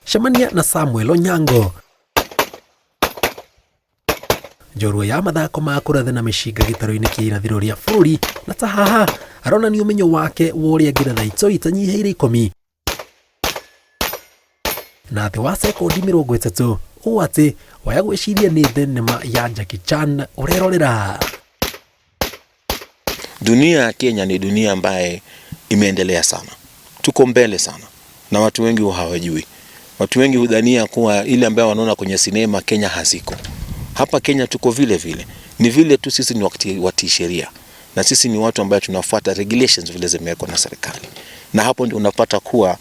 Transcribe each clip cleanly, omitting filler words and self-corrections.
Shamania na Samuel Onyango. Njorua ya mathako ma kũratha na mĩcinga gĩtaro-inĩ kĩa irathĩro rĩa bũrũri na ta haha aronania ũmenyo wake wa ũrĩa angĩratha ito itanyihĩire 10 na thĩ wa sekondi 30 ũũ atĩ waya gwĩciria nĩ thenema ya Jackie Chan ũrerorera. Dunia ya Kenya ni dunia ambaye imeendelea sana. Tuko mbele sana na watu wengi hawajui. Watu wengi hudhania kuwa ile ambayo wanaona kwenye sinema Kenya haziko. Hapa Kenya tuko vile vile. Ni vile tu sisi ni watii sheria. Na sisi ni watu ambao tunafuata regulations vile zimewekwa na serikali. Na hapo ndio unapata kuwa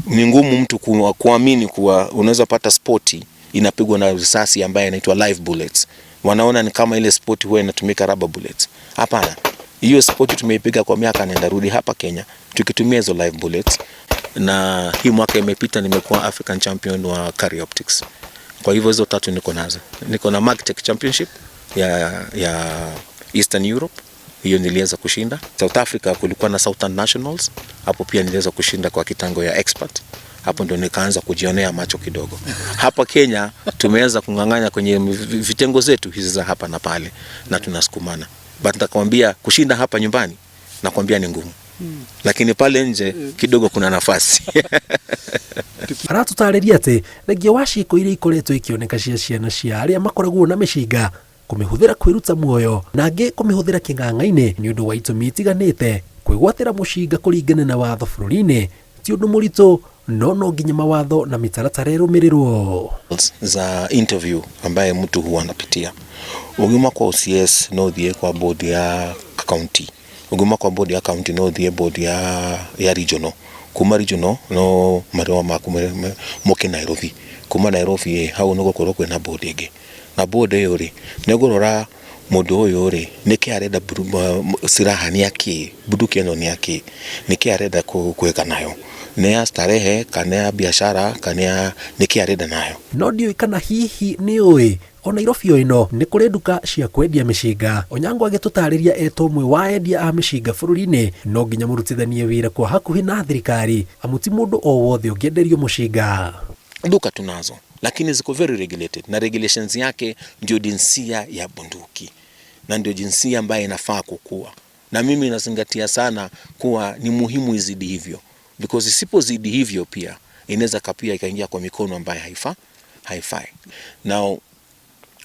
ni ngumu mtu kuamini kuwa unaweza pata spoti inapigwa na risasi ambayo inaitwa live bullets. Wanaona ni kama ile spoti huwa inatumika rubber bullets. Hapana. Hiyo spoti tumeipiga kwa miaka nenda rudi hapa Kenya tukitumia hizo live bullets, na hii mwaka imepita nimekuwa African champion wa carry optics. Kwa hivyo hizo tatu niko nazo. Niko na Magtech Championship ya Eastern Europe, hiyo niliweza kushinda. South Africa kulikuwa na Southern Nationals, hapo pia niliweza kushinda kwa kitango ya expert. Hapo ndio nikaanza kujionea macho kidogo. Hapa Kenya tumeweza kung'ang'anya kwenye vitengo zetu hizi za hapa na pale na tunasukumana. But nitakwambia kushinda hapa nyumbani nakwambia ni ngumu. Lakini pale nje kidogo kuna nafasi. Aratũtarĩria atĩ thengia wa ciĩko iria ikoretwo ikioneka cia ciana cia arĩa makoragwo na mĩcinga kũmĩhũthĩra kwĩruta muoyo na angĩ kũmĩhũthĩra kĩng'ang'a-inĩ nĩ ũndũ wa itũmi itiganĩte. Kwĩgwatĩra mũcinga kũringana na watho bũrũri-inĩ ti ũndũ mũritũ, no nginya mawatho na mĩtaratara ĩrũmĩrĩrwo. Za interview ambaye mtu huwa anapitia. Ugima kwa OCS no thie kwa board ya county. Ugima kwa board ya county no thie board ya regional. Kuma regional no marewa makumere moke Nairobi. Kuma Nairobi hau no gũkorwo kwĩna board ĩngĩ. Na board ĩyo rĩ nĩ gũrora mũndũ ũyũ rĩ nĩkĩ arenda siraha ni yake, bunduki ĩno ni yake, nĩkĩ arenda kuweka nayo. Ni ya starehe kana ya biashara kana nĩkĩ arenda nayo. No ndiũĩ kana hihi nĩ ũĩ o Nairobi ĩno nĩ kũrĩ nduka cia kwendia mĩcinga. Onyango agĩtũtarĩria eto ũmwe wa endia a mĩcinga bũrũri-inĩ, no nginya mũrutithanie wĩra kwa hakuhĩ na thirikari amu ti mũndũ o wothe ũngĩenderio mũcinga. Duka tunazo lakini ziko very regulated na regulations yake ndio jinsia ya bunduki na ndio jinsia ambayo inafaa kukua, na mimi nazingatia sana kuwa ni muhimu izidi hivyo, because isipozidi hivyo pia inaweza kapia ikaingia kwa mikono ambayo haifai. Now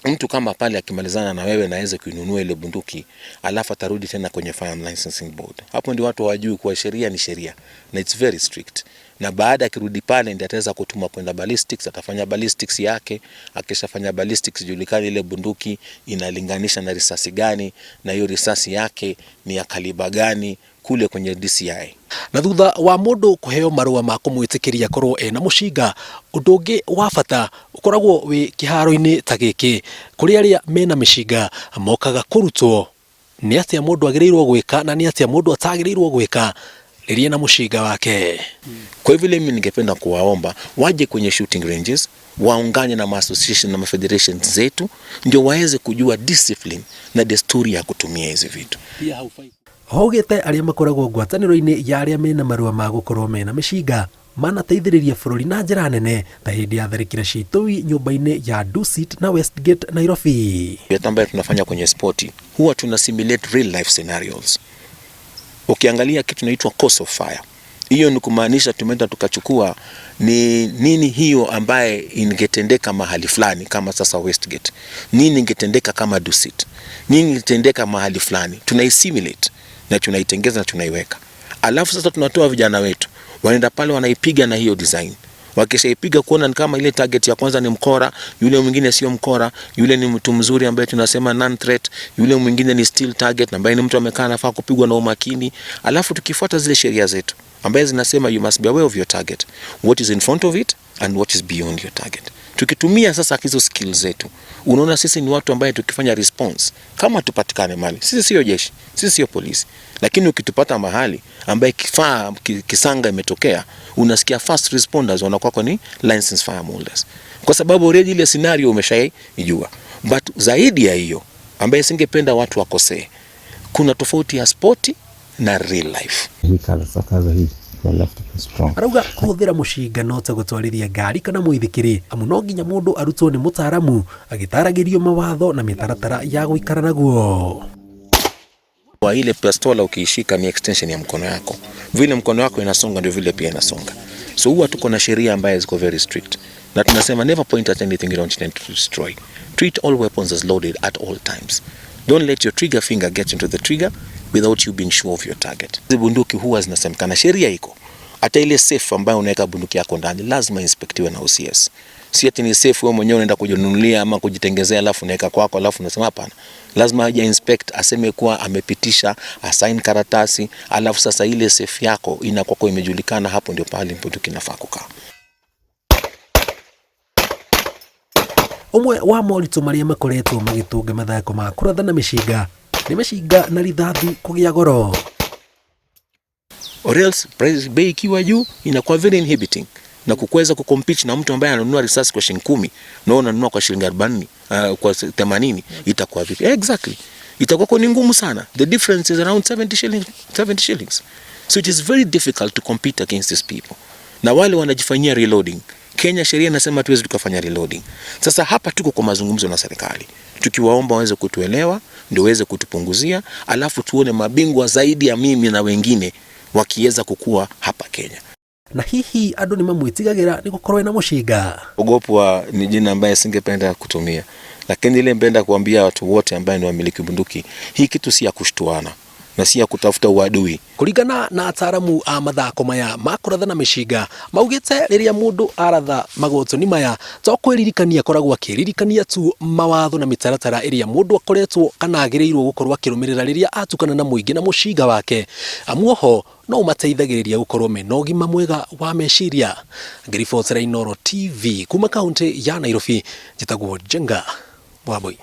mtu kama pale akimalizana na wewe naweza kuinunua ile bunduki alafu atarudi tena kwenye Firearm Licensing Board. Hapo ndio watu wajue kuwa sheria ni sheria na it's very strict. Na baada akirudi pale ndiye ataweza kutuma kwenda ballistics, atafanya ballistics yake. Akishafanya ballistics julikani ile bunduki inalinganisha na risasi gani na hiyo risasi yake ni ya kaliba gani kule kwenye DCI. Na thutha wa mũndũ kũheo marũa ma kũmwĩtĩkĩria korwo ena mũcinga, ũndũ ũngĩ wa bata ũkoragwo wĩ kĩharo-inĩ ta gĩkĩ kũrĩ arĩa mena mĩcinga mokaga kũrutwo nĩ atĩa mũndũ agĩrĩirwo gwĩka na nĩ atĩa mũndũ atagĩrĩirwo gwĩka rĩrĩa na mũcinga wake. Kwa hivyo mimi ningependa kuwaomba waje kwenye shooting ranges, waungane na association na federations zetu ndio waweze kujua discipline na desturi ya kutumia hizi vitu. Hogete arĩa makoragwo ngwatanĩro-inĩ ya arĩa mena marũa ma gũkorwo mena mĩcinga manateithĩrĩria bũrũri na njĩra nene ta hĩndĩ ya tharĩkĩra citũi nyũmba-inĩ ya Dusit na Westgate Nairobi. Yote ambayo tunafanya kwenye sporti huwa tuna simulate real life scenarios. Ukiangalia kitu inaitwa cause of fire, hiyo ni kumaanisha tumeenda tukachukua ni nini hiyo ambaye ingetendeka mahali fulani kama sasa Westgate, nini ingetendeka kama Dusit, nini ingetendeka mahali fulani, tunaisimulate na tunaitengeza na tunaiweka. Alafu sasa tunatoa vijana wetu wanaenda pale wanaipiga na hiyo design. Wakishaipiga kuona kama ile target ya kwanza ni mkora, yule mwingine sio mkora, yule ni mtu mzuri ambaye tunasema non threat, yule mwingine ni still target ambaye ni mtu amekaa nafaa kupigwa na umakini. Alafu tukifuata zile sheria zetu ambaye zinasema you must be aware of your target, what is in front of it and what is beyond your target. Tukitumia sasa hizo skills zetu, unaona sisi ni watu ambaye tukifanya response kama tupatikane mali. Sisi sio jeshi, sisi sio polisi, lakini ukitupata mahali ambaye kifaa kisanga imetokea, unasikia fast responders wanakuwa ni licensed fireholders, kwa sababu already ile scenario umeshaijua. But zaidi ya hiyo ambaye singependa watu wakosee, kuna tofauti ya sporti na real life. Hii kaza hii you are left to be strong. Arauga kuhuthira mũcinga no ta gũtwarithia ngari kana mũithikiri, amu no nginya mũndũ arutwo nĩ mũtaaramu agĩtaragĩrio mawatho na mĩtaratara ya gũikara naguo. Kwa ile pistola ukiishika ni extension ya mkono yako. Vile mkono wako inasonga ndio vile pia inasonga. So huwa tuko na sheria ambayo ziko very strict. Na tunasema never point at anything you don't intend to destroy. Treat all weapons as loaded at all times. Don't let your trigger finger get into the trigger without you being sure of your target. Hizi bunduki huwa zinasemekana, sheria iko. Hata ile safe ambayo unaweka bunduki yako ndani lazima inspektiwe na OCS. Si ati ni safe wewe mwenyewe unaenda kujinunulia ama kujitengezea alafu unaweka kwako alafu unasema hapana. Lazima aje inspect aseme kuwa amepitisha, assign karatasi, alafu sasa ile safe yako inakuwa imejulikana, hapo ndio pale bunduki inafaa kukaa. Umwe wa moritũ marĩa makoretwo magĩtũnga mathako ma kũrathana mĩcinga nĩ mĩcinga na rithathi kũgĩa goro. Or else price bei ikiwa juu inakuwa very inhibiting na kukweza kucompete na mtu ambaye ananunua risasi kwa shilingi 10 na unanunua kwa shilingi 40 kwa 80, itakuwa vipi? Exactly, itakuwa ni ngumu sana. The difference is around 70 shillings. So it is very difficult to compete against these people. Na wale wanajifanyia reloading, Kenya sheria inasema tuwezi tukafanya reloading. Sasa hapa tuko kwa mazungumzo na serikali, tukiwaomba waweze kutuelewa ndio waweze kutupunguzia, alafu tuone mabingwa zaidi ya mimi na wengine wakiweza kukua hapa Kenya. Na hihi andũ nĩmamwĩtigagĩra nĩ gũkorwo na mũcinga. Ogopwa ni jina ambaye singependa kutumia, lakini ile mbenda kuambia watu wote ambao ni wamiliki bunduki, hii kitu si ya kushtuana na si ya kutafuta uadui. Kuringana na ataaramu a mathako maya ma kũrathana mĩcinga, maugĩte rĩrĩa mũndũ aratha magotoni maya to kwĩririkania akoragwo akĩririkania tu mawatho na mĩtaratara ĩrĩa mũndũ akoretwo kana agĩrĩirwo gũkorwo akĩrũmĩrĩra rĩrĩa atukana na mũingĩ na mũcinga wake, amu oho no ũmateithagĩrĩria gũkorwo mena ũgima mwega wa meciria. Ngĩribotera Inooro TV kuma kaunti ya Nairobi, njĩtagwo Jenga Waboi.